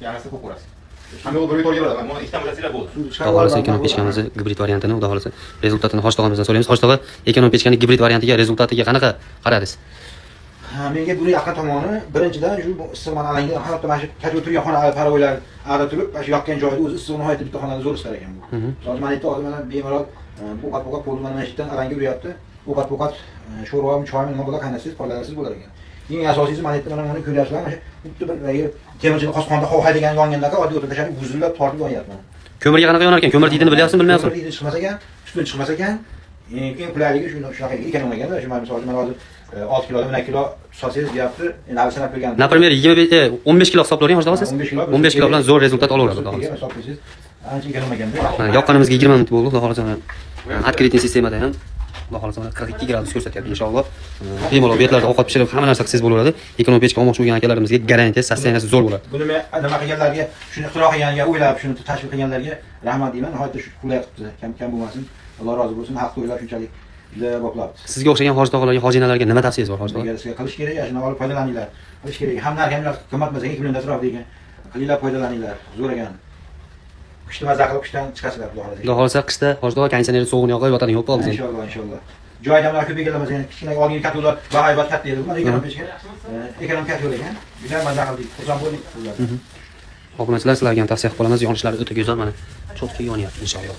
Yanasi ko'p ko'rasiz. Hamma bir to'g'ri bo'ladi. Mana ikkita muddatlar bo'ldi. Xudo xohlasa ekonom pechkamizni gibrid variantini, xudo xohlasa rezultatini Xoch tog'amizdan so'raymiz. Xoch tog'a ekonom pechkani gibrid variantiga, rezultatiga qanaqa qaradingiz? Menga buni yaqin tomoni birinchidan shu issiqman alanga hatto mana shu katta turgan xona parovoylar arada turib, mana shu yoqqan joyda o'zi issiqni hayotda bitta xonada zo'r istar ekan bu. Hozir mana yerda mana bemalol po'qat qo'l bilan mana shu yerdan alanga uryapti. Po'qat sho'rva, choymi nima bo'lar qaynasiz, foydalanasiz bo'lar ekan. Eng asosiysi mana yerda mana ko'ryapsizlar, mana shu bitta bir temirchining qosqonda havo haydagan yongandaka oddiy o'tirib tashlab buzilib tortib yonyapman. Ko'mirga qanaqa yonar ekan? Ko'mir tiyini bilyapsizmi, bilmayapsizmi? Ko'mir tiyini chiqmas ekan, ustun chiqmas ekan. Eng qulayligi shunaqa ekan o'maganda, shu mana misol hozir 6 kilodan 1 kilo tutsangiz deyapti. Endi hali sanab bergan. Например, 15 kilo hisoblayvering, Xoch tog'a siz? 15 kilo bilan zo'r rezultat olaverasiz, xudo xohlasa. Hisoblaysiz. Ancha ekan o'maganda. Yoqqanimizga 20 minut bo'ldi, xudo xohlasa. Открытый sistemada ham xudo xohlasa 42 gradus ko'rsatyapti inshaalloh. Bemalol bu yerlarda ovqat pishirib, hamma narsa qilsangiz bo'laveradi. Ekonom pechka olmoqchi bo'lgan akalarimizga garantiya, sosteniyasi zo'r bo'ladi. Buni men nima qilganlarga, shuni ixtiro qilganlarga, o'ylab, shuni tashkil qilganlarga rahmat deyman. Nihoyatda shu qulay qilibdi. Kam bo'lmasin. Alloh rozi bo'lsin. Haq o'ylab shunchalik juda boplabdi. Sizga o'xshagan Xoch tog'alarga, xojinalarga nima tavsiyangiz bor, Xoch tog'a? Qilish kerak, shuni olib foydalaninglar. Qilish kerak. Ham narxlar qimmatmas ekan, 2 million atrof degan. Qilinglar, foydalaninglar. Zo'r ekan. Qishda maza qilib qishdan chiqasizlar, xudo xohlasa. Xudo xohlasa qishda Xoch tog'a konditsioner sovug'ini yoqib yotadigan yo'q bo'ldi. Inshaalloh. Joydalar ko'p egallamasa, kichkina olgan kattalar bahaybat katta edi. Mana ekonom pechka. Ekonom katta ekan. Juda maza qildik. Xursand bo'ldik ular. Obunachilar sizlarga ham tavsiya qilib qolamiz. Yonishlari o'ta go'zal, mana cho'tki yonyapti inshaalloh.